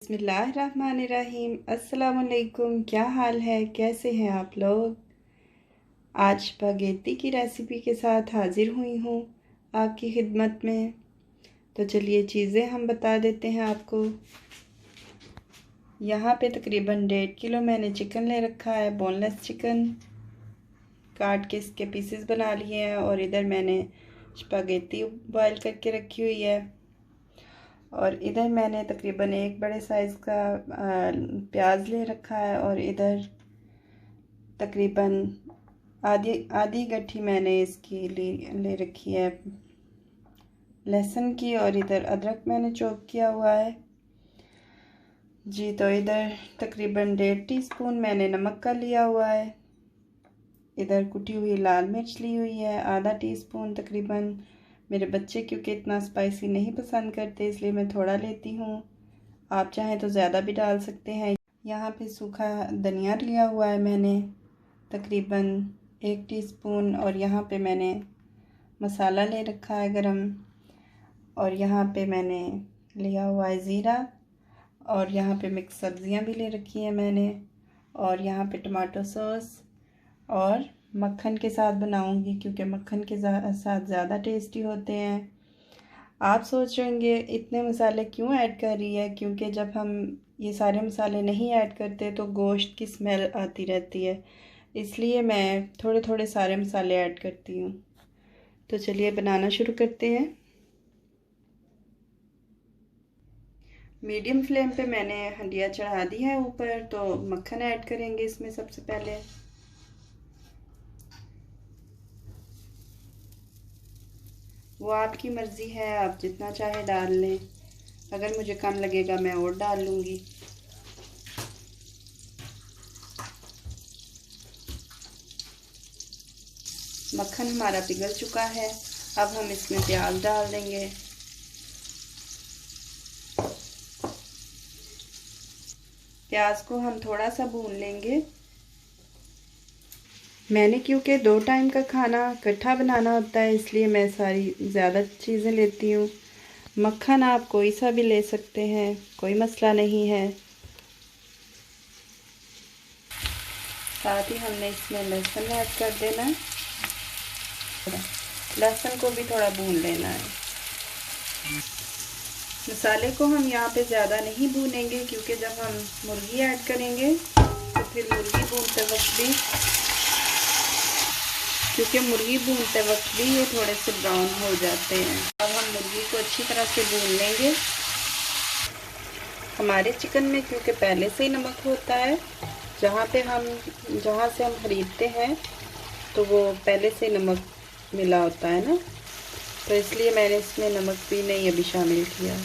बिस्मिल्लाहिर्रहमानिर्रहीम। अस्सलाम वालेकुम। क्या हाल है, कैसे हैं आप लोग। आज स्पगेटी की रेसिपी के साथ हाज़िर हुई हूँ आपकी खिदमत में। तो चलिए चीज़ें हम बता देते हैं आपको। यहाँ पे तकरीबन 1.5 किलो मैंने चिकन ले रखा है, बोनलेस चिकन। काट के इसके पीसेस बना लिए हैं। और इधर मैंने स्पगेटी बॉयल करके रखी हुई है। और इधर मैंने तकरीबन एक बड़े साइज़ का प्याज ले रखा है। और इधर तकरीबन आधी गट्ठी मैंने इसकी ले रखी है लहसुन की। और इधर अदरक मैंने चॉप किया हुआ है जी। तो इधर तकरीबन 1.5 टीस्पून मैंने नमक का लिया हुआ है। इधर कुटी हुई लाल मिर्च ली हुई है, आधा टीस्पून तकरीबन। मेरे बच्चे क्योंकि इतना स्पाइसी नहीं पसंद करते, इसलिए मैं थोड़ा लेती हूँ। आप चाहें तो ज़्यादा भी डाल सकते हैं। यहाँ पे सूखा धनिया लिया हुआ है मैंने तकरीबन 1 टीस्पून। और यहाँ पे मैंने मसाला ले रखा है गरम। और यहाँ पे मैंने लिया हुआ है ज़ीरा। और यहाँ पे मिक्स सब्ज़ियाँ भी ले रखी हैं मैंने। और यहाँ पे टमाटो सॉस और मक्खन के साथ बनाऊंगी, क्योंकि मक्खन के साथ ज़्यादा टेस्टी होते हैं। आप सोच रहे होंगे इतने मसाले क्यों ऐड कर रही है, क्योंकि जब हम ये सारे मसाले नहीं ऐड करते तो गोश्त की स्मेल आती रहती है, इसलिए मैं थोड़े थोड़े सारे मसाले ऐड करती हूँ। तो चलिए बनाना शुरू करते हैं। मीडियम फ्लेम पे मैंने हंडिया चढ़ा दी है ऊपर। तो मक्खन ऐड करेंगे इसमें सबसे पहले। वो आपकी मर्ज़ी है, आप जितना चाहे डाल लें। अगर मुझे कम लगेगा मैं और डाल लूँगी। मक्खन हमारा पिघल चुका है। अब हम इसमें प्याज डाल देंगे। प्याज को हम थोड़ा सा भून लेंगे। मैंने क्योंकि 2 टाइम का खाना इकट्ठा बनाना होता है, इसलिए मैं सारी ज़्यादा चीज़ें लेती हूँ। मक्खन आप कोई सा भी ले सकते हैं, कोई मसला नहीं है। साथ ही हमने इसमें लहसुन ऐड कर देना है। लहसुन को भी थोड़ा भून लेना है। मसाले को हम यहाँ पे ज़्यादा नहीं भूनेंगे, क्योंकि जब हम मुर्गी ऐड करेंगे तो फिर मुर्गी भूनते वक्त भी ये थोड़े से ब्राउन हो जाते हैं। अब हम मुर्गी को अच्छी तरह से भून लेंगे। हमारे चिकन में क्योंकि पहले से ही नमक होता है, जहाँ से हम खरीदते हैं तो वो पहले से नमक मिला होता है ना, तो इसलिए मैंने इसमें नमक भी नहीं अभी शामिल किया।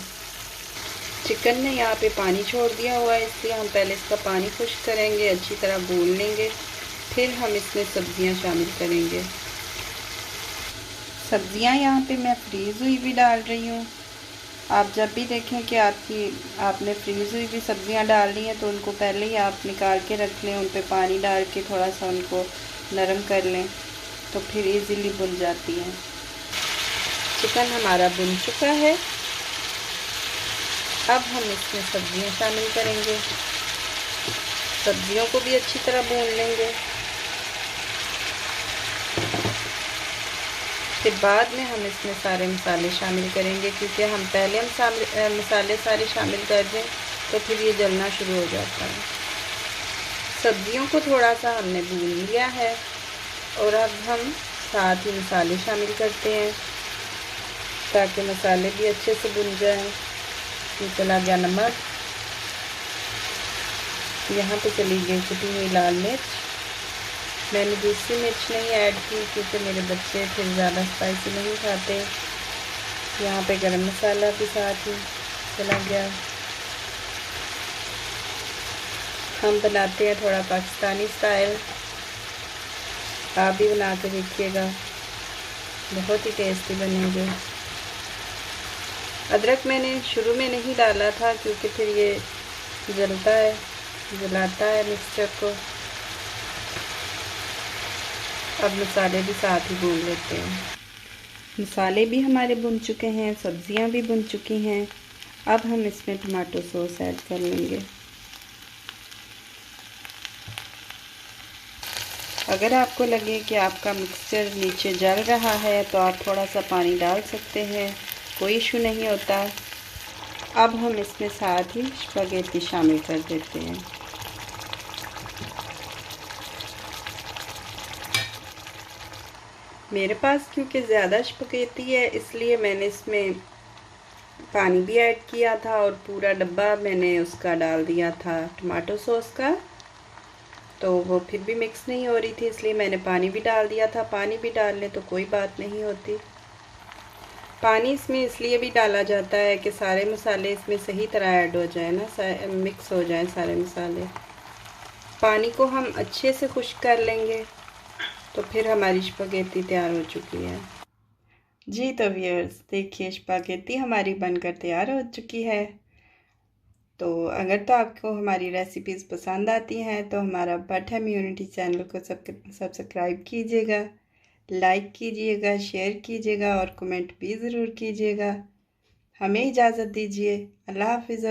चिकन ने यहाँ पे पानी छोड़ दिया हुआ है, इसलिए हम पहले इसका पानी खुश्क करेंगे, अच्छी तरह भून लेंगे। फिर हम इसमें सब्जियां शामिल करेंगे। सब्जियां यहाँ पे मैं फ्रीज़ हुई भी डाल रही हूँ। आप जब भी देखें कि आपने फ्रीज़ हुई भी सब्जियां डालनी है, तो उनको पहले ही आप निकाल के रख लें। उन पे पानी डाल के थोड़ा सा उनको नरम कर लें, तो फिर इजीली भुन जाती हैं। चिकन हमारा भुन चुका है। अब हम इसमें सब्जियां शामिल करेंगे। सब्जियों को भी अच्छी तरह भून लेंगे। फिर बाद में हम इसमें सारे मसाले शामिल करेंगे, क्योंकि हम पहले मसाले सारे शामिल कर दें तो फिर ये जलना शुरू हो जाता है। सब्जियों को थोड़ा सा हमने भून लिया है। और अब हम साथ ही मसाले शामिल करते हैं, ताकि मसाले भी अच्छे से भुन जाएं। ये चला गया नमक। यहाँ पे चली गई कुटी हुई लाल मिर्च। मैंने दूसरी मिर्च नहीं ऐड की, क्योंकि मेरे बच्चे फिर ज़्यादा स्पाइसी नहीं खाते। यहाँ पे गरम मसाला भी साथ ही चला गया। हम बनाते हैं थोड़ा पाकिस्तानी स्टाइल, आप भी बना के देखिएगा, बहुत ही टेस्टी बनेंगे। अदरक मैंने शुरू में नहीं डाला था, क्योंकि फिर ये जलाता है मिक्सचर को। अब मसाले भी साथ ही भून लेते हैं। मसाले भी हमारे भुन चुके हैं, सब्जियां भी भुन चुकी हैं। अब हम इसमें टमाटो सॉस ऐड कर लेंगे। अगर आपको लगे कि आपका मिक्सचर नीचे जल रहा है तो आप थोड़ा सा पानी डाल सकते हैं, कोई इशू नहीं होता। अब हम इसमें साथ ही स्पैगेटी शामिल कर देते हैं। मेरे पास क्योंकि ज़्यादा स्पैगेटी है इसलिए मैंने इसमें पानी भी ऐड किया था और पूरा डब्बा मैंने उसका डाल दिया था टमाटो सॉस का, तो वो फिर भी मिक्स नहीं हो रही थी इसलिए मैंने पानी भी डाल दिया था। पानी भी डाल लें तो कोई बात नहीं होती। पानी इसमें इसलिए भी डाला जाता है कि सारे मसाले इसमें सही तरह ऐड हो जाए ना, मिक्स हो जाए सारे मसाले। पानी को हम अच्छे से खुश्क कर लेंगे तो फिर हमारी स्पैगेटी तैयार हो चुकी है। जी तो व्यूअर्स देखिए, स्पैगेटी हमारी बनकर तैयार हो चुकी है। तो अगर तो आपको हमारी रेसिपीज़ पसंद आती हैं तो हमारा बट इम्यूनिटी चैनल को सब्सक्राइब कीजिएगा, लाइक कीजिएगा, शेयर कीजिएगा और कमेंट भी ज़रूर कीजिएगा। हमें इजाज़त दीजिए। अल्लाह हाफ़िज़।